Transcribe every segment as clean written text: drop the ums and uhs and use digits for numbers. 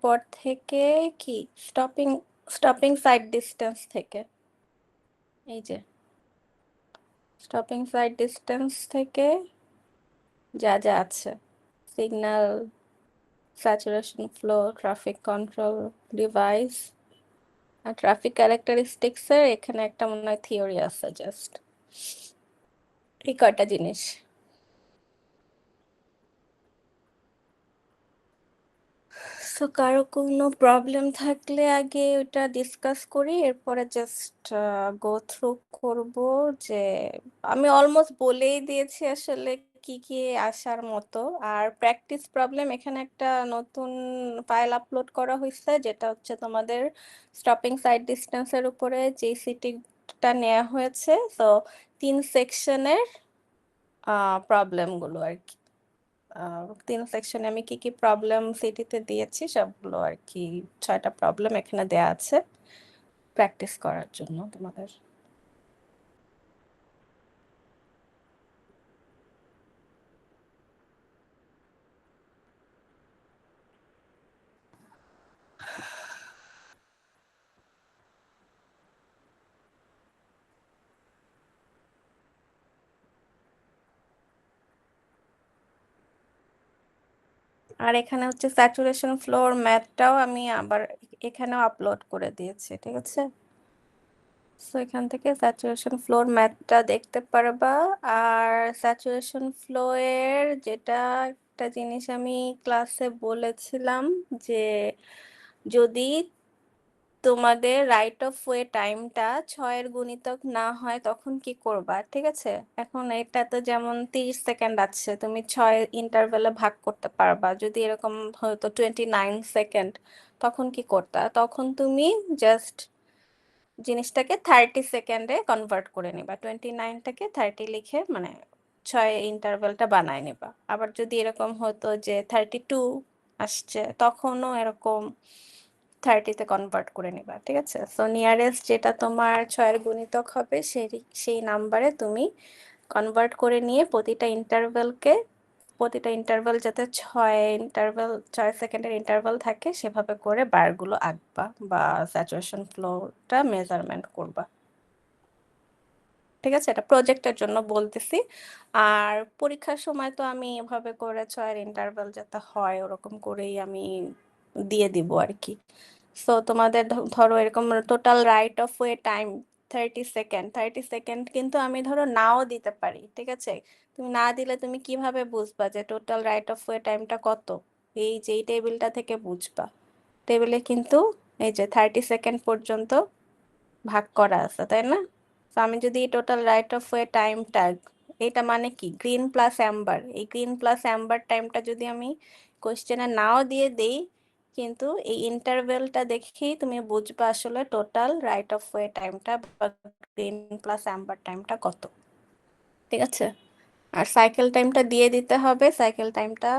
পর থেকে কি স্টপিং স্টপিং সাইড ডিস্টেন্স থেকে এই যে স্টপিং সাইড ডিস্টেন্স থেকে যা যা আছে signal, saturation flow, traffic control device আর ট্রাফিক ক্যারেক্টারিস্টিক্স এর এখানে একটা মনে হয় থিওরি আছে জাস্ট এই কয়টা জিনিস। সো কারো কোনো প্রবলেম থাকলে আগে ওটা ডিসকাস করি, এরপরে জাস্ট গো থ্রু করব। যে আমি অলমোস্ট বলেই দিয়েছি আসলে কি কি আসার মতো। আর প্র্যাকটিস প্রবলেম এখানে একটা নতুন ফাইল আপলোড করা হয়েছে, যেটা হচ্ছে তোমাদের স্টপিং সাইড ডিস্টেন্সের উপরে জিসিটিটা নেওয়া হয়েছে। তো 3 সেকশনের প্রবলেমগুলো আর কি। 3 সেকশনে আমি কি কি প্রবলেম সিটিতে দিয়েছি সবগুলো আর কি, 6টা প্রবলেম এখানে দেয়া আছে প্র্যাকটিস করার জন্য তোমাদের। আর এখানে হচ্ছে স্যাচুরেশন ফ্লোর ম্যাথটাও আমি আবার এখানেও আপলোড করে দিয়েছি, ঠিক আছে? সো এখান থেকে স্যাচুরেশন ফ্লোর ম্যাথটা দেখতে পারবা। আর স্যাচুরেশন ফ্লো এর যেটা একটা জিনিস আমি ক্লাসে বলেছিলাম, যে যদি তোমাদের রাইট অফ ওয়ে টাইমটা 6-এর গুণিতক না হয় তখন কি করবা, ঠিক আছে? এখন এটা তো যেমন 30 সেকেন্ড আছে, তুমি 6 ইন্টারভেলে ভাগ করতে পারবা। যদি এরকম হয়তো 29 সেকেন্ড, তখন কি করতা? তখন তুমি জাস্ট জিনিসটাকে 30 সেকেন্ডে কনভার্ট করে নিবা, 29টাকে 30 লিখে মানে 6 ইন্টারভেলটা বানায় নিবা। আবার যদি এরকম হতো যে 32 আসছে, তখনও এরকম 30তে কনভার্ট করে নিবা, ঠিক আছে? সো নিয়ারেস্ট যেটা তোমার 6-এর গুণিতক হবে সেই নাম্বারে তুমি কনভার্ট করে নিয়ে প্রতিটা ইন্টারভেল যাতে 6 সেকেন্ডের ইন্টারভেল থাকে সেভাবে করে বারগুলো আঁকবা বা স্যাচুরেশন ফ্লোটা মেজারমেন্ট করবা, ঠিক আছে? এটা প্রজেক্টের জন্য বলতেছি। আর পরীক্ষার সময় তো আমি এভাবে করে 6-এর ইন্টারভেল যাতে হয় ওরকম করেই আমি দিয়ে দিব আর কি। সো তোমাদের ধরো এরকম total right of way time 30 second, 30 second কিন্তু আমি ধরো নাও দিতে পারি, ঠিক আছে? তুমি না দিলে তুমি কিভাবে বুঝবা যে টোটাল রাইট অফ ওয়ে টাইমটা কত? এই টেবিলটা থেকে বুঝবা। টেবিলে কিন্তু এই যে 30 সেকেন্ড পর্যন্ত ভাগ করা আছে, তাই না? তো আমি যদি টোটাল রাইট অফ ওয়ে টাইমটা, এটা মানে কি গ্রিন প্লাস অ্যাম্বার, এই গ্রিন প্লাস অ্যাম্বার টাইমটা যদি আমি কোশ্চেনে নাও দিয়ে দেই, কিন্তু এই ইন্টারভেলটা দেখেই তুমি বুঝবা আসলে টোটাল রাইট অফ ওয়ে টাইমটা বা গ্রিন প্লাস অ্যাম্বার টাইমটা কত, ঠিক আছে? আর সাইকেল টাইমটা দিয়ে দিতে হবে, সাইকেল টাইমটা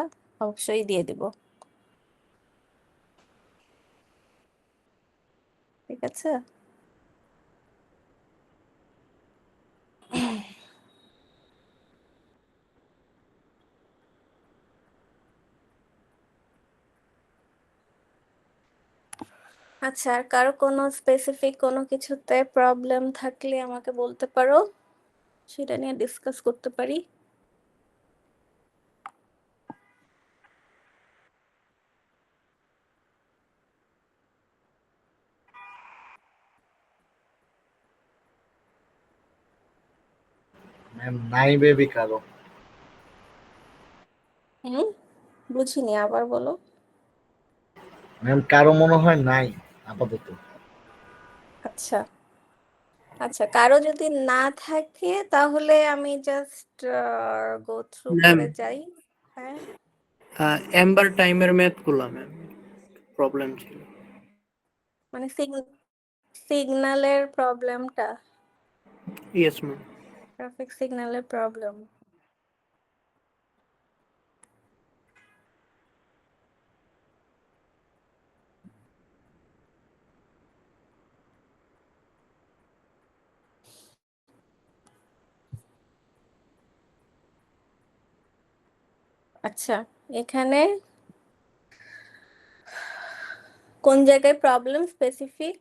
অবশ্যই দিয়ে দিব, ঠিক আছে? আচ্ছা, আর কারো কোনো স্পেসিফিক কোনো কিছুতে প্রবলেম থাকলে আমাকে বলতে পারো, সেটা নিয়ে ডিসকাস করতে পারি। ম্যাম নাই বেবি কারো। হুম, বুঝিনি, আবার বলো। ম্যাম কারো মনে হয় নাই আপাতত। আচ্ছা আচ্ছা, কারো যদি না থাকে তাহলে আমি জাস্ট গো থ্রু ম্যাম করে যাই। হ্যাঁ, এম্বার টাইমের ম্যাথ গুলা ম্যাম প্রবলেম ছিল। মানে সিগন্যালের প্রবলেমটা, ইয়েস ম্যাম। ট্রাফিক সিগন্যালের প্রবলেম। আচ্ছা, এখানে কোন জায়গায় প্রবলেম স্পেসিফিক?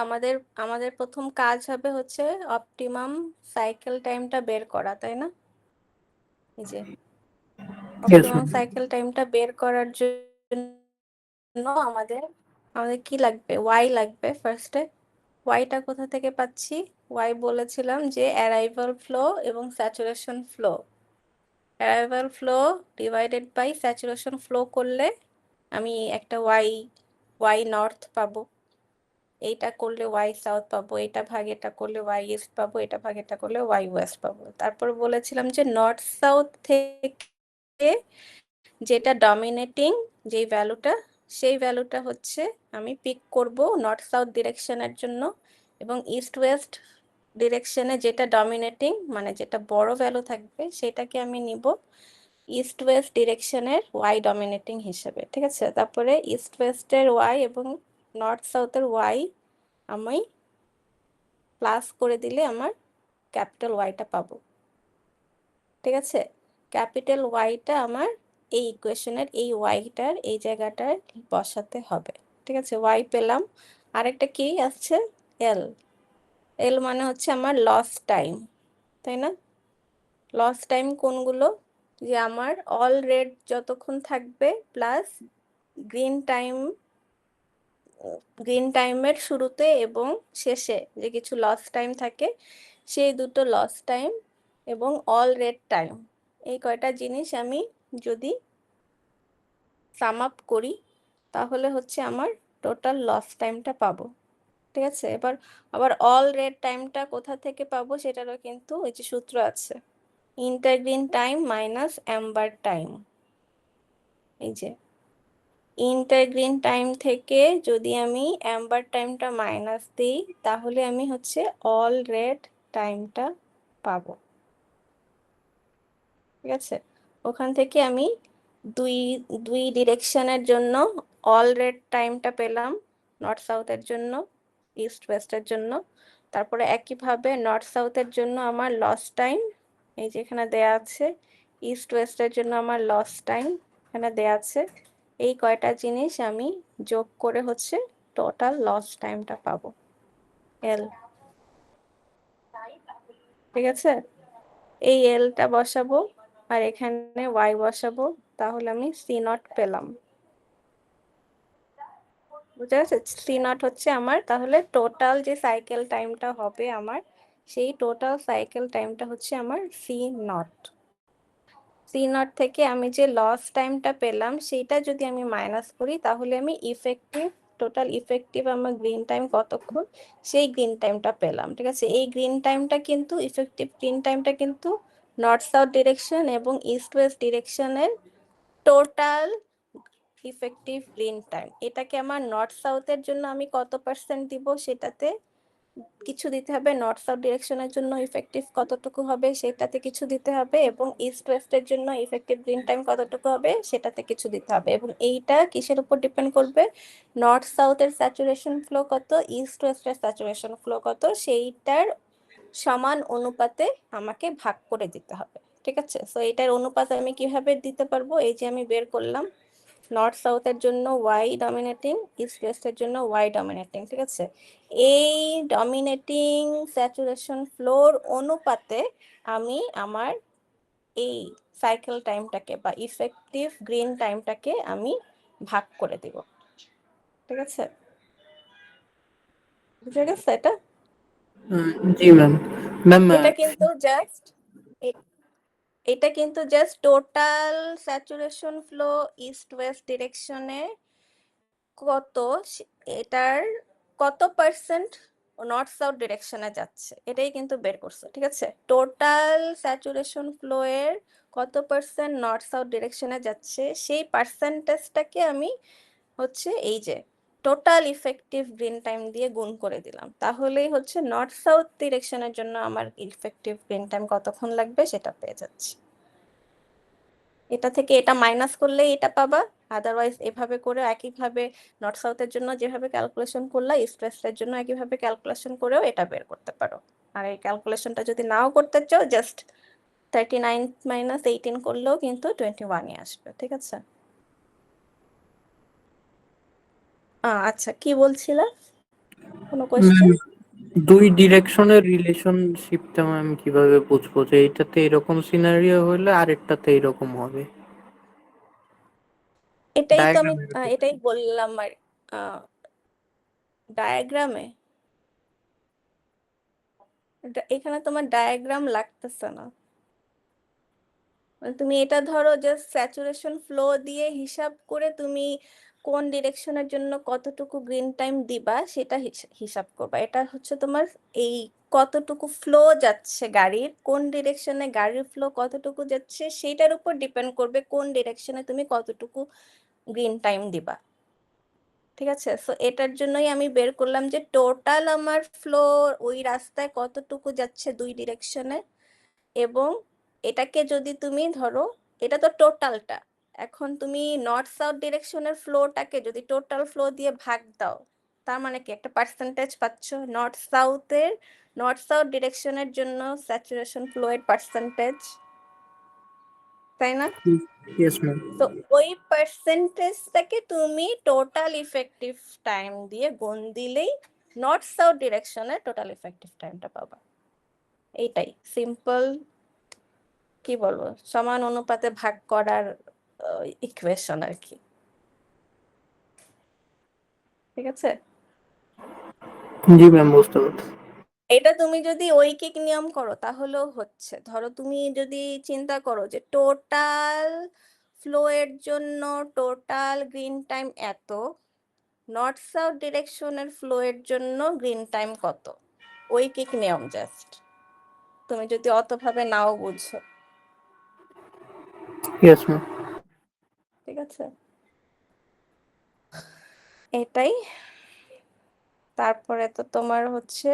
আমাদের আমাদের প্রথম কাজ হবে হচ্ছে অপটিমাম সাইকেল টাইমটা বের করা, তাই না? এই যে Yes, অপটিমাম ma'am. সাইকেল টাইমটা বের করার জন্য আমাদের আমাদের কি লাগবে? ওয়াই লাগবে ফার্স্টে। ওয়াইটা কোথা থেকে পাচ্ছি? ওয়াই বলেছিলাম যে অ্যারাইভাল ফ্লো এবং saturation flow. Arrival flow divided by saturation flow করলে আমি একটা ওয়াই নর্থ পাবো, এইটা করলে ওয়াই সাউথ পাবো, এটা ভাগ এটা করলে ওয়াই ইস্ট পাবো, এটা ভাগ এটা করলে ওয়াই ওয়েস্ট পাবো। তারপর বলেছিলাম যে নর্থ সাউথ থেকে যেটা ডমিনেটিং যেই ভ্যালুটা, সেই ভ্যালুটা হচ্ছে আমি পিক করব নর্থ সাউথ ডিরেকশনের জন্য, এবং ইস্ট ওয়েস্ট ডিরেকশনে যেটা ডমিনেটিং মানে যেটা বড় ভ্যালু থাকবে সেটাকে আমি নিব ইস্ট ওয়েস্ট ডিরেকশনের ওয়াই ডমিনেটিং হিসেবে, ঠিক আছে? তারপরে ইস্ট ওয়েস্টের ওয়াই এবং নর্থ সাউথের ওয়াই আমি প্লাস করে দিলে আমার ক্যাপিটাল ওয়াইটা পাবো, ঠিক আছে? ক্যাপিটাল ওয়াইটা আমার এই ইকুয়েশনের এই ওয়াইটার এই জায়গাটায় বসাতে হবে, ঠিক আছে? ওয়াই পেলাম। আরেকটা কি আসছে? এল। এল মানে হচ্ছে আমার লস টাইম, তাই না? লস টাইম কোনগুলো? যে আমার অল রেড যতক্ষণ থাকবে প্লাস গ্রিন টাইম, গ্রিন টাইমের শুরুতে এবং শেষে যে কিছু লস টাইম থাকে, সেই দুটো লস টাইম এবং অল রেড টাইম, এই কয়টা জিনিস আমি যদি সাম আপ করি তাহলে হচ্ছে আমার টোটাল লস টাইমটা পাবো, ঠিক আছে? এবার আবার অল রেড টাইমটা কোথা থেকে পাবো সেটারও কিন্তু ওই যে সূত্র আছে, ইন্টারগ্রিন টাইম মাইনাস অ্যাম্বার টাইম। এই যে ইন্টারগ্রিন টাইম থেকে যদি আমি অ্যাম্বার টাইমটা মাইনাস দিই তাহলে আমি হচ্ছে অল রেড টাইমটা পাবো, ঠিক আছে? ওখান থেকে আমি দুই দুই ডিরেকশনের জন্য অল রেড টাইমটা পেলাম, নর্থ সাউথের জন্য, ইস্ট ওয়েস্টের জন্য। তারপরে একইভাবে নর্থ সাউথের জন্য আমার লস টাইম এই যে এখানে দেয়া আছে, ইস্ট ওয়েস্টের জন্য আমার লস টাইম এখানে দেয়া আছে। এই কয়টা জিনিস আমি যোগ করে হচ্ছে টোটাল লস টাইমটা পাবো, এল, ঠিক আছে? এই এলটা বসাবো আর এখানে ওয়াই বসাবো, তাহলে আমি সি নট পেলাম, বুঝতে পারছো? সি নট হচ্ছে আমার তাহলে টোটাল যে সাইকেল টাইমটা হবে আমার, সেই টোটাল সাইকেল টাইমটা হচ্ছে আমার সি নট। সি নট থেকে আমি যে লস টাইমটা পেলাম সেইটা যদি আমি মাইনাস করি তাহলে আমি ইফেক্টিভ, টোটাল ইফেক্টিভ আমার গ্রিন টাইম কতক্ষণ সেই গ্রিন টাইমটা পেলাম, ঠিক আছে? এই গ্রিন টাইমটা কিন্তু ইফেক্টিভ গ্রিন টাইমটা কিন্তু নর্থ সাউথ ডিরেকশন এবং ইস্ট ওয়েস্ট ডিরেকশনের টোটাল ইফেক্টিভ গ্রিন টাইম। এটাকে আমার নর্থ সাউথের জন্য আমি কত পার্সেন্ট দিব সেটাতে কিছু দিতে হবে, নর্থ সাউথ ডিরেকশনের জন্য ইফেক্টিভ কতটুকু হবে সেটাতে কিছু দিতে হবে, এবং ইস্ট ওয়েস্টের জন্য ইফেক্টিভ গ্রিন টাইম কতটুকু হবে সেটাতে কিছু দিতে হবে। এবং এইটা কিসের উপর ডিপেন্ড করবে? নর্থ সাউথের স্যাচুরেশন ফ্লো কত, ইস্ট ওয়েস্টের স্যাচুরেশন ফ্লো কত, সেইটার সমান অনুপাতে আমাকে ভাগ করে দিতে হবে, ঠিক আছে? সো এটার অনুপাত আমি কিভাবে দিতে পারবো? এই যে আমি বের করলাম নর্থ সাউথের জন্য ওয়াই ডমিনেটিং, ইস্ট ওয়েস্টের জন্য ওয়াই ডমিনেটিং, ঠিক আছে? এই ডমিনেটিং স্যাচুরেশন ফ্লোর অনুপাতে আমি আমার এই সাইকেল টাইমটাকে বা ইফেক্টিভ গ্রিন টাইমটাকে আমি ভাগ করে দিব, ঠিক আছে? বুঝে গেছে এটা? জি ম্যাম। ম্যাম, এটা কিন্তু জাস্ট এটা কিন্তু just total saturation flow east west ডিরেকশনে কত, এটার কত পার্সেন্ট নর্থ সাউথ ডিরেকশনে যাচ্ছে এটাই কিন্তু বের করছে, ঠিক আছে? টোটাল স্যাচুরেশন ফ্লো এর কত পার্সেন্ট নর্থ সাউথ ডিরেকশনে যাচ্ছে সেই পার্সেন্টেজটাকে আমি হচ্ছে এই যে টোটাল ইফেক্টিভ গ্রিন টাইম দিয়ে গুণ করে দিলাম, তাহলেই হচ্ছে নর্থ সাউথ ডিরেকশনের জন্য আমার ইফেক্টিভ গ্রিন টাইম কতক্ষণ লাগবে সেটা পেয়ে যাচ্ছি। এটা থেকে এটা মাইনাস করলে এটা পাবা, আদারওয়াইজ এভাবে করে একইভাবে নর্থ সাউথের জন্য যেভাবে ক্যালকুলেশন করলা ইস্ট ওয়েস্টের জন্য একইভাবে ক্যালকুলেশন করেও এটা বের করতে পারো। আর এই ক্যালকুলেশনটা যদি নাও করতে চাও জাস্ট 39 - 18 করলেও কিন্তু 21ই আসবে, ঠিক আছে? আচ্ছা, কি বলছিলা? কোনো কোয়েশ্চেন? দুই ডিরেকশনের রিলেশনশিপটা ম্যাম কিভাবে বুঝবো যে এইটাতে এরকম সিনারিও হলে আরেকটাতে এরকম হবে? এটাই তো আমি ডায়াগ্রামের এটাই বললাম আর ডায়াগ্রামে এখানে তোমার ডায়াগ্রাম লাগতেছে না। মানে তুমি এটা ধরো জাস্ট স্যাচুরেশন ফ্লো দিয়ে হিসাব করে তুমি কোন ডিরেকশনের জন্য কতটুকু গ্রিন টাইম দিবা সেটা হিসাব করবা। এটা হচ্ছে তোমার এই কতটুকু ফ্লো যাচ্ছে গাড়ির, কোন ডিরেকশনে গাড়ির ফ্লো কতটুকু যাচ্ছে সেটার উপর ডিপেন্ড করবে কোন ডিরেকশনে তুমি কতটুকু গ্রিন টাইম দিবা। ঠিক আছে, সো এটার জন্যই আমি বের করলাম যে টোটাল আমার ফ্লো ওই রাস্তায় কতটুকু যাচ্ছে দুই ডিরেকশনে, এবং এটাকে যদি তুমি ধরো, এটা তো টোটালটা, এখন তুমি নর্থ সাউথ ডিরেকশনের ফ্লোটাকে যদি টোটাল ফ্লো দিয়ে ভাগ দাও, তার মানে কি একটা পার্সেন্টেজ পাচ্ছ নর্থ সাউথ ডিরেকশনের জন্য স্যাচুরেশন ফ্লো এর পার্সেন্টেজ, তাই না? Yes ma'am. তো ওই পার্সেন্টেজটাকে তুমি টোটাল ইফেক্টিভ টাইম দিয়ে গুণ দিলেই নর্থ সাউথ ডিরেকশনের টোটাল ইফেক্টিভ টাইমটা পাবা। এইটাই সিম্পল, কি বলবো, সমান অনুপাতে ভাগ করার ইকুয়েশন আর কি। ঠিক আছে, জি ম্যাম, বুঝতে পারছি। এটা তুমি যদি ঐকিক নিয়ম করো তাহলেও হচ্ছে। ধরো তুমি যদি চিন্তা করো যে টোটাল ফ্লো এর জন্য টোটাল গ্রিন টাইম এত, নর্থ সাউথ ডিরেকশনের ফ্লো এর জন্য গ্রিন টাইম কত, ঐকিক নিয়ম জাস্ট, তুমি যদি অতভাবে নাও বুঝো। Yes ma'am. ঠিক আছে, এটাই। তারপরে তো তোমার হচ্ছে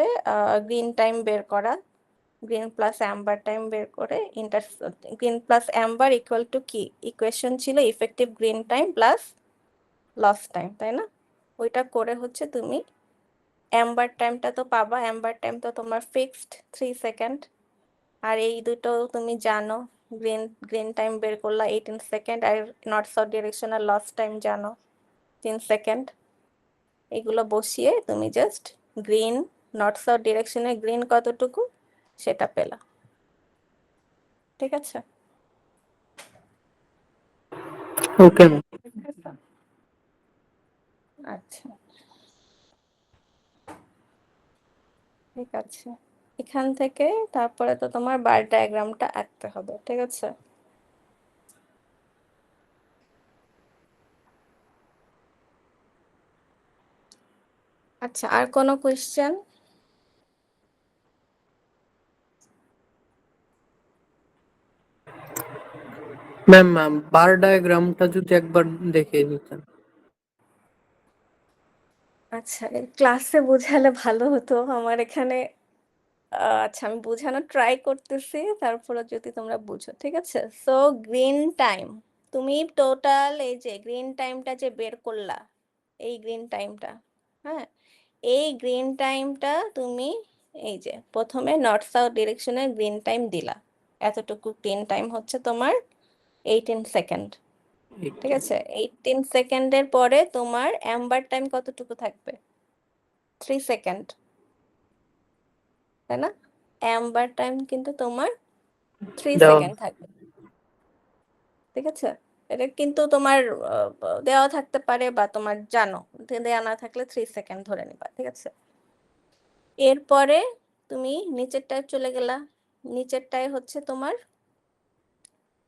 গ্রিন টাইম বের করা, গ্রিন প্লাস অ্যাম্বার টাইম বের করে green plus amber equal to কি ইকুয়েশন ছিল, effective green time plus loss time, তাই না? ওইটা করে হচ্ছে তুমি অ্যাম্বার টাইমটা তো পাবা, অ্যাম্বার টাইম তো তোমার ফিক্সড 3 সেকেন্ড, আর এই দুটো তুমি জানো, গ্রিন গ্রিন টাইম বের করলা 18 সেকেন্ড, আর north south directional loss time জানো 3 সেকেন্ড। এগুলো বসিয়ে তুমি জাস্ট গ্রিন, নর্থ সাউথ ডিরেকশনে গ্রিন কতটুকু সেটা পেলা। ঠিক আছে, ওকে ম্যাম। আচ্ছা ঠিক আছে, এখান থেকে তারপরে তো তোমার বার ডায়াগ্রামটা আঁকতে হবে। ঠিক আছে, আচ্ছা আর কোনো কোয়েশ্চেন? ম্যাম বার ডায়াগ্রামটা যদি একবার দেখিয়ে দিতেন। আচ্ছা, ক্লাসে বোঝালে ভালো হতো আমার এখানে। আচ্ছা আমি বোঝানোর ট্রাই করতেছি, তারপরে যদি তোমরা বুঝো। ঠিক আছে, সো গ্রিন টাইম, তুমি টোটাল এই যে গ্রিন টাইমটা যে বের করলা, এই গ্রিন টাইমটা, হ্যাঁ, এই গ্রিন টাইমটা তুমি এই যে প্রথমে নর্থ সাউথ ডিরেকশনে গ্রিন টাইম দিলা, এতটুকু গ্রিন টাইম হচ্ছে তোমার 18 সেকেন্ড। ঠিক আছে, 18 সেকেন্ডের পরে তোমার অ্যাম্বার টাইম কতটুকু থাকবে? 3 সেকেন্ড, তাই না? অ্যাম্বার টাইম কিন্তু তোমার 3 দেওয়া। সেকেন্ড থাকবে। ঠিক আছে, এটা কিন্তু তোমার দেওয়া থাকতে পারে বা তোমার জানো, দেওয়া না থাকলে 3 সেকেন্ড ধরে নিবা। ঠিক আছে, এরপরে তুমি নিচেরটায় চলে গেলা, নিচেরটায় হচ্ছে তোমার,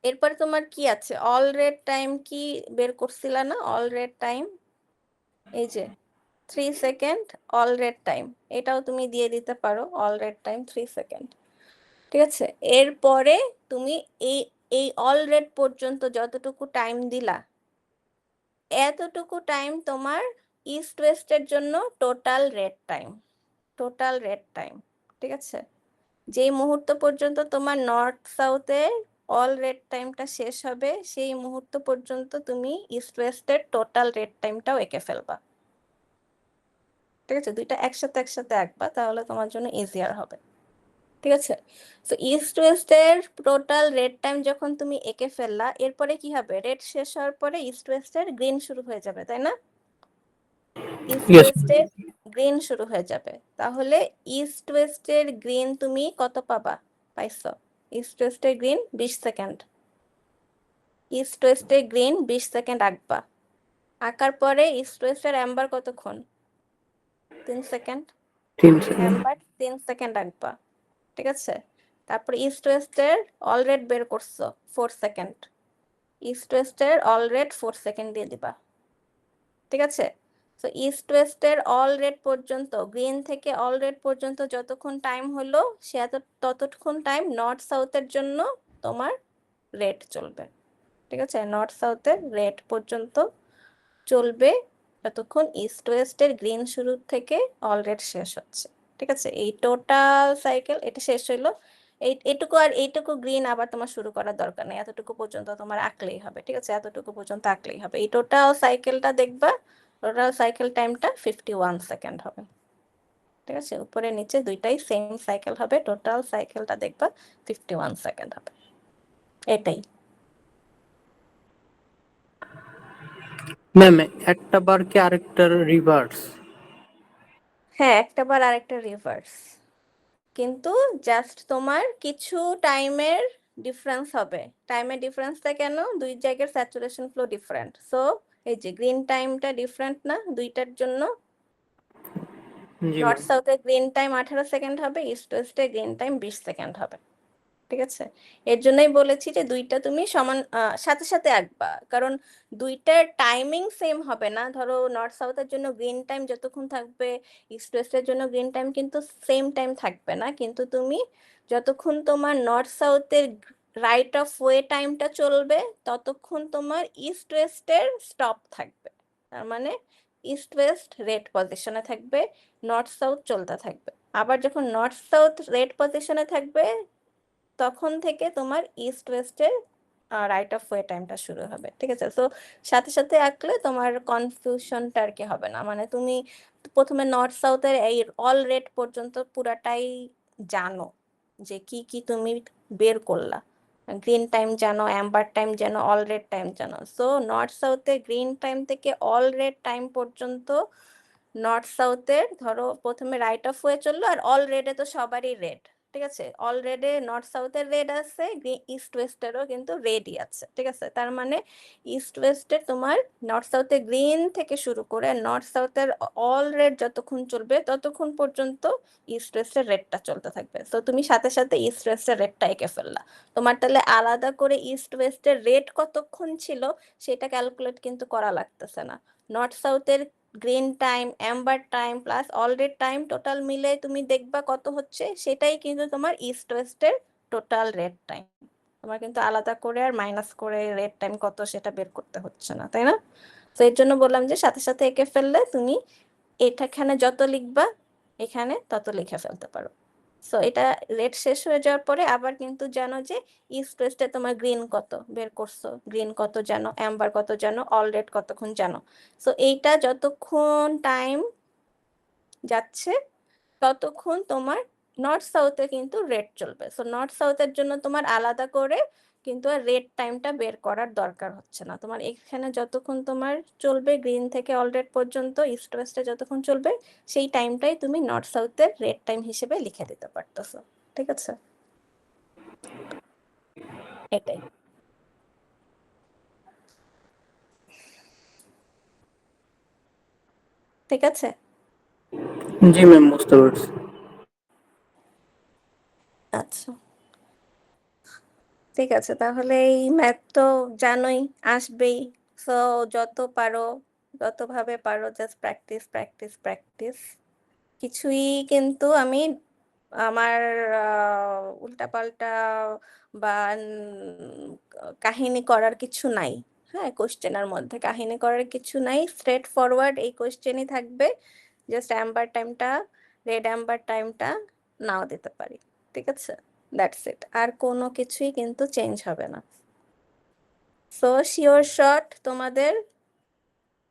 এরপরে তোমার কি আছে, অল রেড টাইম কি বের করছিলা না? অল রেড টাইম এই যে 3 সেকেন্ড অল রেড টাইম, এটাও তুমি দিয়ে দিতে পারো, অল রেড টাইম 3 সেকেন্ড। ঠিক আছে, এরপরে তুমি এই এই অল রেড পর্যন্ত যতটুকু টাইম দিলা, এতটুকু টাইম তোমার ইস্ট ওয়েস্টের জন্য total red time, total red time. ঠিক আছে, যেই মুহূর্ত পর্যন্ত তোমার নর্থ সাউথে অল রেড টাইমটা শেষ হবে, সেই মুহূর্ত পর্যন্ত তুমি ইস্ট ওয়েস্টের টোটাল রেড টাইমটাও এঁকে ফেলবা। ঠিক আছে, দুইটা একসাথে একসাথে আঁকবা, তাহলে তোমার জন্য ইজিয়ার হবে। ঠিক আছে, তো ইস্ট ওয়েস্টের টোটাল রেড টাইম যখন তুমি এঁকে ফেললা, এরপরে কি হবে, রেড শেষ হওয়ার পরে ইস্ট ওয়েস্টের গ্রিন শুরু হয়ে যাবে, তাই না? ইস্ট ইয়েস ওয়েস্টের গ্রিন শুরু হয়ে যাবে। তাহলে ইস্ট ওয়েস্টের গ্রিন তুমি কত পাবা? পাইছো? ইস্ট ওয়েস্টের গ্রিন 20 সেকেন্ড। ইস্ট ওয়েস্টের গ্রিন 20 সেকেন্ড আঁকবা। আঁকার পরে ইস্ট ওয়েস্টের অ্যাম্বার কতক্ষণ? 3 সেকেন্ড। 3 সেকেন্ড। অ্যাম্বার 3 সেকেন্ড আঁকবা, ঠিক আছে? তারপর ইস্ট ওয়েস্টের অল রেড বের করছো 4 সেকেন্ড। ইস্ট ওয়েস্টের অল রেড 4 সেকেন্ড দিয়ে দিবা, ঠিক আছে? তো ইস্ট ওয়েস্টের অল রেড পর্যন্ত, গ্রিন থেকে অল রেড পর্যন্ত যতক্ষণ টাইম হলো সে ততক্ষণ টাইম নর্থ সাউথের জন্য তোমার রেড চলবে, ঠিক আছে? নর্থ সাউথের রেড পর্যন্ত চলবে যতক্ষণ ইস্ট ওয়েস্টের গ্রিন শুরু থেকে অল রেড শেষ হচ্ছে, ঠিক আছে? এই টোটাল সাইকেল এটা শেষ হইলো। এইটুকু আর এইটুকু গ্রিন আবার তোমার শুরু করার দরকার নেই, এতটুকু পর্যন্ত তোমার আঁকলেই হবে, ঠিক আছে? এতটুকু পর্যন্ত আঁকলেই হবে। এই টোটাল সাইকেলটা দেখবা, টোটাল সাইকেল টাইমটা 51 সেকেন্ড হবে, ঠিক আছে? উপরে নিচে দুইটাই সেম সাইকেল হবে, টোটাল সাইকেলটা দেখবা 51 সেকেন্ড হবে। এটাই। ম্যাম একটা বার কি আরেকটার রিভার্স? হ্যাঁ, একটা বার আরেকটা রিভার্স, কিন্তু জাস্ট তোমার কিছু টাইমের ডিফারেন্স হবে। টাইমের ডিফারেন্সটা কেন? দুই জায়গার স্যাচুরেশন ফ্লো ডিফারেন্ট, সো এই যে গ্রিন টাইমটা ডিফারেন্ট না দুইটার জন্য? জি নর্থ ম্যাম। সাউথে গ্রিন টাইম 18 সেকেন্ড হবে, ইস্ট ওয়েস্টে গ্রিন টাইম 20 সেকেন্ড হবে, ঠিক আছে? এর জন্যই বলেছি যে দুইটা তুমি সমান সাথে সাথে আঁকবা, কারণ দুইটার টাইমিং সেম হবে না। ধরো নর্থ সাউথের জন্য গ্রিন টাইম যতক্ষণ থাকবে, ইস্ট ওয়েস্টের জন্য গ্রিন টাইম কিন্তু সেম টাইম থাকবে না, কিন্তু তুমি যতক্ষণ তোমার নর্থ সাউথের রাইট অফ ওয়ে টাইমটা চলবে ততক্ষণ তোমার ইস্ট ওয়েস্টের স্টপ থাকবে। তার মানে ইস্ট ওয়েস্ট রেড পজিশনে থাকবে, নর্থ সাউথ চলতে থাকবে। আবার যখন নর্থ সাউথ রেড পজিশনে থাকবে তখন থেকে তোমার ইস্ট ওয়েস্টের রাইট অফ ওয়ে টাইমটা শুরু হবে, ঠিক আছে? তো সাথে সাথে আঁকলে তোমার কনফিউশনটা আর কি হবে না। মানে তুমি প্রথমে নর্থ সাউথের এই অল রেড পর্যন্ত পুরাটাই জানো যে কি কি তুমি বের করলা। গ্রিন টাইম জানো, অ্যাম্বার টাইম জানো, অল রেড টাইম জানো। সো নর্থ সাউথে গ্রিন টাইম থেকে অল রেড টাইম পর্যন্ত নর্থ সাউথের ধরো প্রথমে রাইট অফ ওয়ে চললো, আর অল রেডে তো সবারই রেড, ঠিক আছে? অল রেডে নর্থ সাউথের রেড আছে, ইস্ট ওয়েস্টেরও কিন্তু রেডই আছে, ঠিক আছে? তার মানে ইস্ট ওয়েস্টের তোমার নর্থ সাউথে গ্রিন থেকে শুরু করে নর্থ সাউথের অল রেড যতক্ষণ চলবে ততক্ষণ পর্যন্ত ইস্ট ওয়েস্টের রেডটা চলতে থাকবে। তো তুমি সাথে সাথে ইস্ট ওয়েস্টের রেডটা এঁকে ফেললা। তোমার তাহলে আলাদা করে ইস্ট ওয়েস্টের রেড কতক্ষণ ছিল সেটা ক্যালকুলেট কিন্তু করা লাগতেছে না। নর্থ সাউথের green time, Amber time plus all red time total মিলে তুমি দেখবা কত হচ্ছে, সেটাই কিন্তু তোমার ইস্ট ওয়েস্টের টোটাল রেড টাইম। তোমার কিন্তু আলাদা করে আর মাইনাস করে রেড টাইম কত সেটা বের করতে হচ্ছে না, তাই না? তো এর জন্য বললাম যে সাথে সাথে এঁকে ফেললে তুমি এখানে যত লিখবা এখানে তত লিখে ফেলতে পারো। সো এটা রেড শেষ হয়ে যাওয়ার পরে আবার কিন্তু জানো যে ইস্ট ওয়েস্টে তোমার গ্রিন কত বের করছো, গ্রিন কত জানো, অ্যাম্বার কত জানো, অল রেড কতক্ষণ জানো। সো এইটা যতক্ষণ টাইম যাচ্ছে ততক্ষণ তোমার নর্থ সাউথে কিন্তু রেড চলবে। সো নর্থ সাউথের জন্য তোমার আলাদা করে কিন্তু আর রেড টাইমটা বের করার দরকার হচ্ছে না। তোমার এখানে যতক্ষণ তোমার চলবে গ্রিন থেকে অল রেড পর্যন্ত, ইস্ট ওয়েস্টে যতক্ষণ চলবে সেই টাইমটাই তুমি নর্থ সাউথের রেড টাইম হিসেবে লিখে দিতে পারতেছো, ঠিক আছে? এটাই। ঠিক আছে। জি ম্যাম, বুঝতে পারছি। আচ্ছা, ঠিক আছে। তাহলে এই ম্যাথ তো জানোই আসবেই। সো যতভাবে পারো জাস্ট প্র্যাকটিস প্র্যাকটিস প্র্যাকটিস। কিছুই কিন্তু আমি আমার উল্টাপাল্টা বা কাহিনী করার কিছু নাই। হ্যাঁ, কোশ্চেনের মধ্যে কাহিনী করার কিছু নাই, স্ট্রেট ফরওয়ার্ড এই কোশ্চেনই থাকবে। জাস্ট অ্যাম্বার টাইমটা, রেড অ্যাম্বার টাইমটা নাও দিতে পারি, ঠিক আছে? দ্যাটস ইট, আর কোনো কিছুই কিন্তু চেঞ্জ হবে না। সো শিওর শট তোমাদের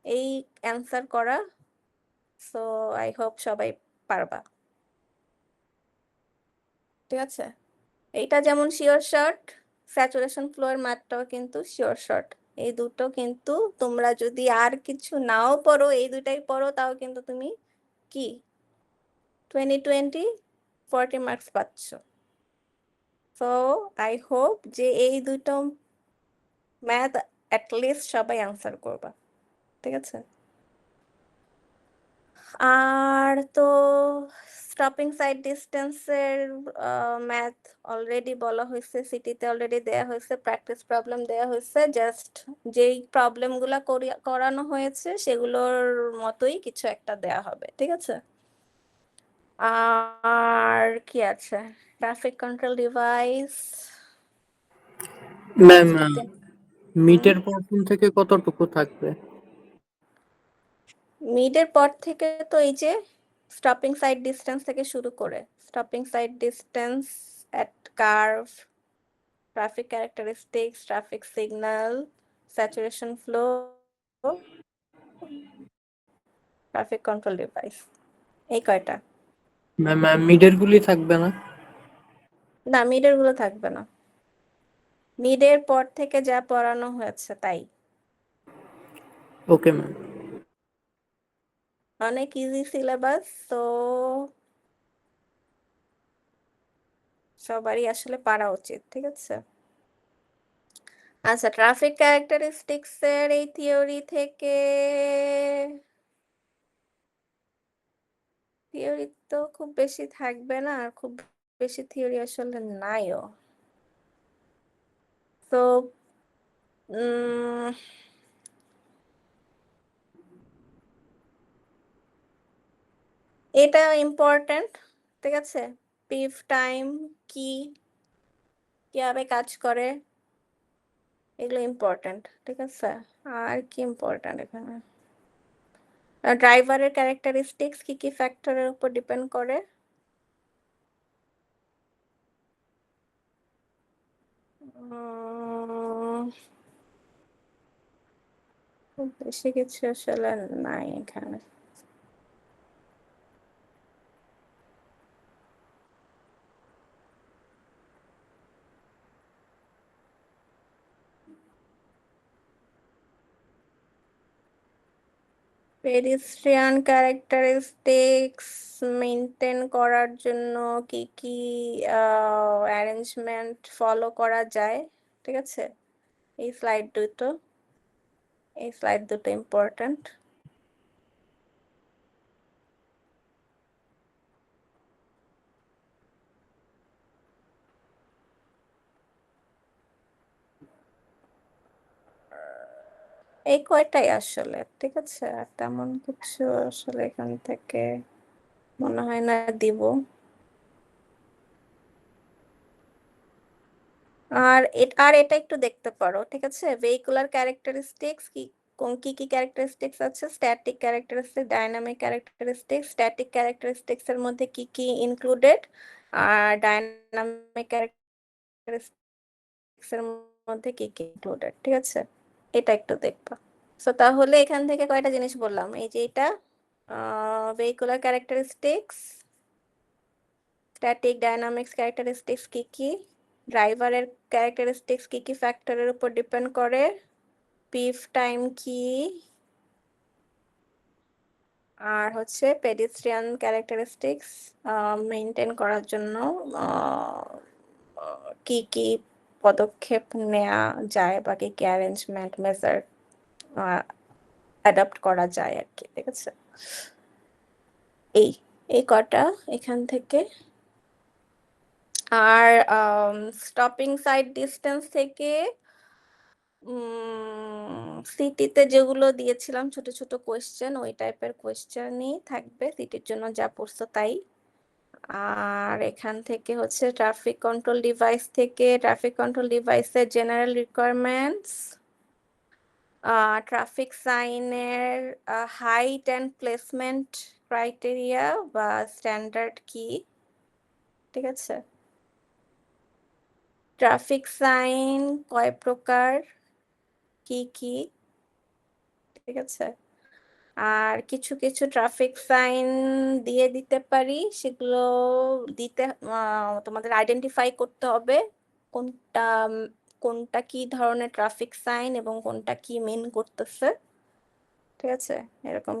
এই অ্যান্সার করা। সো আই হোপ সবাই পারবা, ঠিক আছে? এইটা যেমন শিওর শট, স্যাচুরেশন ফ্লোর ম্যাথটাও কিন্তু শিওর শট। এই দুটো কিন্তু তোমরা যদি আর কিছু নাও পড়ো, এই দুটাই পড়ো, তাও কিন্তু তুমি কি 20 40 মার্কস পাচ্ছ। সো আই হোপ যে এই দুটো ম্যাথ অ্যাটলিস্ট সবাই আনসার করবা, ঠিক আছে। আর তো স্টপিং সাইড ডিস্টেন্সের ম্যাথ অলরেডি বলা হয়েছে, সিটিতে অলরেডি দেয়া হয়েছে, প্র্যাকটিস প্রবলেম দেয়া হয়েছে, জাস্ট যেই প্রবলেমগুলো করানো হয়েছে সেগুলোর মতোই কিছু একটা দেয়া হবে, ঠিক আছে। আর কি আছে, ট্রাফিক কন্ট্রোল ডিভাইস ম্যাম সিটিতে। মিটের পোর্শন থেকে কতটুকু থাকবে? মিডের পর থেকে তো এই যে স্টপিং সাইড ডিস্টেন্স থেকে শুরু করে stopping side distance at curve, traffic characteristics, traffic signal, saturation flow, traffic control device, এই কয়টা। ম্যাম মিডের গুলি থাকবে না? না, মিডের গুলো থাকবে না, মিডের পর থেকে যা পড়ানো হয়েছে তাই। Okay ma'am. অনেক ইজি সিলেবাস, তো সবারই আসলে পারা উচিত, ঠিক আছে। আচ্ছা, ট্রাফিক ক্যারেক্টারিস্টিক্স এর এই থিওরি থেকে, থিওরি তো খুব বেশি থাকবে না, আর খুব বেশি থিওরি আসলে নাইও। তো এটা ইম্পর্টেন্ট, ঠিক আছে। পিভ টাইম কি, কিভাবে কাজ করে, এগুলো ইম্পর্টেন্ট, ঠিক আছে। আর কি ইম্পর্টেন্ট এখানে, ড্রাইভারের ক্যারেক্টারিস্টিক্স কি কি ফ্যাক্টরের উপর ডিপেন্ড করে। খুব বেশি কিছু আসলে নাই এখানে। পেডিস্ট্রিয়ান ক্যারেক্টারিস্টিক্স মেনটেন করার জন্য কি কি অ্যারেঞ্জমেন্ট ফলো করা যায়, ঠিক আছে। এই স্লাইড দুটো ইম্পর্টেন্ট। এই কয়টাই আসলে, ঠিক আছে। আর তেমন কিছু আসলে এখান থেকে মনে হয় না দিব। আর এটা একটু দেখতে পারো, ঠিক আছে। ভেহিকুলার ক্যারেক্টারিস্টিক্স কি কি ক্যারেক্টারিস্টিক্স আছে, static characteristics, dynamic characteristics. Static characteristics এর মধ্যে কি কি ইনক্লুডেড, আর ডাইনামিক ক্যারেক্টারিস্টিক্স এর মধ্যে কি কি ইনক্লুডেড, ঠিক আছে। এটা একটু দেখবা। সো তাহলে এখান থেকে কয়টা জিনিস বললাম, এই যে এটা vehicular characteristics, static dynamics characteristics কি কি, ড্রাইভারের ক্যারেক্টারিস্টিক্স কি কি ফ্যাক্টরের উপর ডিপেন্ড করে, পিভ টাইম কি, আর হচ্ছে পেডিস্ট্রিয়ান ক্যারেক্টারিস্টিক্স মেনটেন করার জন্য কি কি পদক্ষেপ নেওয়া যায় বা কি কি অ্যারেঞ্জমেন্ট মেজার অ্যাডাপ্ট করা যায় আর কি, ঠিক আছে। এই এই কটা এখান থেকে। আর স্টপিং সাইড ডিস্টেন্স থেকে সিটিতে যেগুলো দিয়েছিলাম ছোট ছোট কোয়েশ্চেন, ওই টাইপের কোয়েশ্চেনই থাকবে সিটির জন্য, যা পড়ছো তাই। আর এখান থেকে হচ্ছে ট্রাফিক কন্ট্রোল ডিভাইস থেকে ট্রাফিক কন্ট্রোল ডিভাইসের জেনারেল রিকোয়ারমেন্টস, ট্রাফিক সাইনের হাইট অ্যান্ড প্লেসমেন্ট ক্রাইটেরিয়া বা স্ট্যান্ডার্ড কি, ঠিক আছে। ট্রাফিক সাইন কয় প্রকার, কি কি, ঠিক আছে। আর কিছু কিছু ট্রাফিক সাইন দিয়ে দিতে পারি, সেগুলো দিতে তোমাদের আইডেন্টিফাই করতে হবে কোনটা কোনটা কি ধরনের ট্রাফিক সাইন এবং কোনটা কি মিন করতেছে, ঠিক আছে? এরকম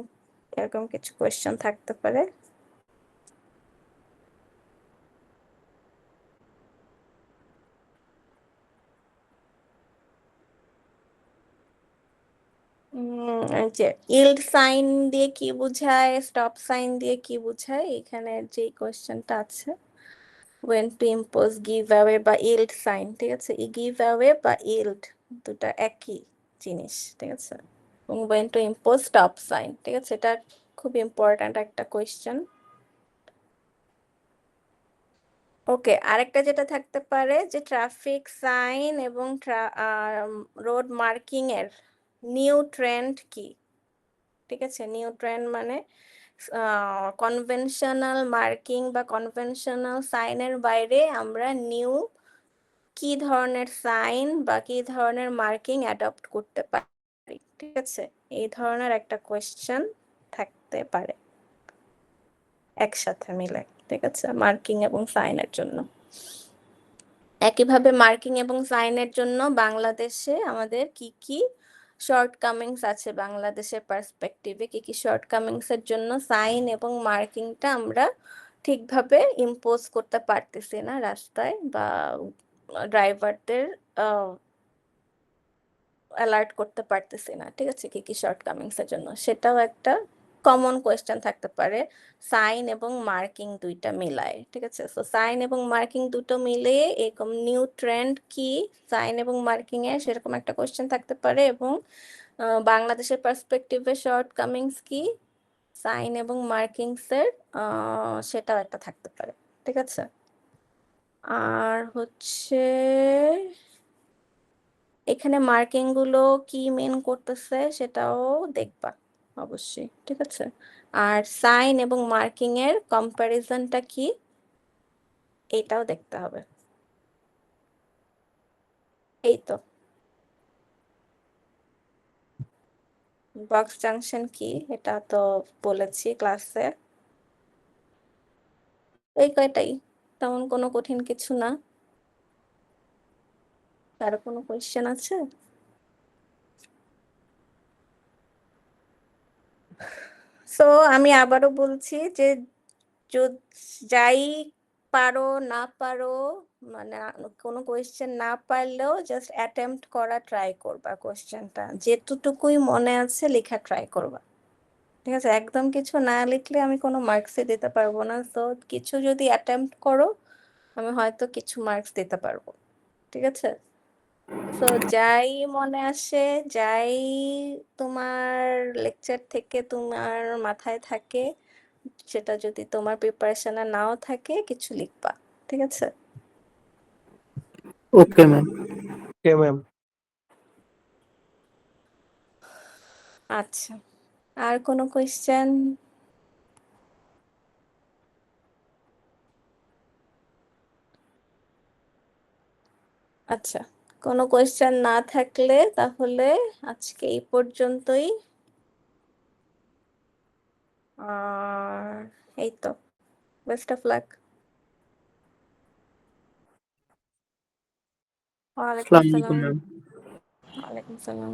এরকম কিছু কোয়েশ্চেন থাকতে পারে। এই যে ইল্ড সাইন দিয়ে কি বোঝায়, স্টপ সাইন দিয়ে কি বোঝায়, এখানে যে কোয়েশ্চেনটা আছে when to impose give away বা yield সাইন, ঠিক আছে? এই give away বা yield দুটা একই জিনিস, ঠিক আছে? এবং when to impose stop sign, ঠিক আছে? এটা খুব ইম্পর্ট্যান্ট একটা কোয়েশ্চেন। ওকে, আরেকটা যেটা থাকতে পারে যে ট্রাফিক সাইন এবং রোড মার্কিং এর নিউ ট্রেন্ড কি, ঠিক আছে? নিউ ট্রেন্ড মানে কনভেনশনাল মার্কিং বা কনভেনশনাল সাইনের বাইরে আমরা নিউ কি ধরনের সাইন বা কি ধরনের মার্কিং অ্যাডপ্ট করতে পারি, ঠিক আছে? এই ধরনের একটা কোয়েশ্চেন থাকতে পারে একসাথে মিলে, ঠিক আছে? মার্কিং এবং সাইনের জন্য। একইভাবে মার্কিং এবং সাইনের জন্য বাংলাদেশে আমাদের কি কি শর্টকামিংস আছে, বাংলাদেশের পার্সপেক্টিভে কি কি শর্টকামিংস এর জন্য সাইন এবং মার্কিংটা আমরা ঠিকভাবে ইম্পোজ করতে পারতেছি না রাস্তায়, বা ড্রাইভারদের অ্যালার্ট করতে পারতেছি না, ঠিক আছে? কি কি শর্টকামিংস এর জন্য, সেটাও একটা কমন কোয়েশ্চেন থাকতে পারে সাইন এবং মার্কিং দুইটা মিলায়, ঠিক আছে? সো সাইন এবং মার্কিং দুটো মিলিয়ে এরকম নিউ ট্রেন্ড কি সাইন এবং মার্কিং এ, সেরকম একটা কোয়েশ্চেন থাকতে পারে। এবং বাংলাদেশের পার্সপেক্টিভে শর্টকামিংস কি সাইন এবং মার্কিংস এর, সেটাও একটা থাকতে পারে, ঠিক আছে? আর হচ্ছে এখানে মার্কিং গুলো কি মিন করতেছে সেটাও দেখবা অবশ্যই, ঠিক আছে? আর সাইন এবং মার্কিং এর কম্প্যারিজনটা কি এটাও দেখতে হবে। এই তো বক্স জাংশন কি এটা তো বলেছি ক্লাসে। এই কয়টাই, তেমন কোনো কঠিন কিছু না। কারো কোনো কোয়েশ্চেন আছে? সো আমি আবারও বলছি যে যাই পারো না পারো, মানে কোনো কোয়েশ্চেন না পারলেও জাস্ট অ্যাটেম্প্ট করা ট্রাই করবা, কোয়েশ্চেনটা যেটুকুই মনে আছে লেখা ট্রাই করবা, ঠিক আছে? একদম কিছু না লিখলে আমি কোনো মার্কসই দিতে পারবো না। তো কিছু যদি অ্যাটেম্প্ট করো আমি হয়তো কিছু মার্কস দিতে পারবো, ঠিক আছে? তো যাই মনে আসে, যাই তোমার লেকচার থেকে তোমার মাথায় থাকে, সেটা যদি তোমার প্রিপারেশনে নাও থাকে কিছু লিখবা, ঠিক আছে? Okay ma'am. Okay ma'am. আচ্ছা, আর কোনো কোয়েশ্চেন? আচ্ছা, কোনো কোয়েশ্চেন না থাকলে তাহলে আজকে এই পর্যন্তই। আর এই তো, বেস্ট অফ লাক। ওয়ালাইকুম আসসালামু আলাইকুম আসসালাম। ম্যাম। ওয়ালাইকুম আসসালাম।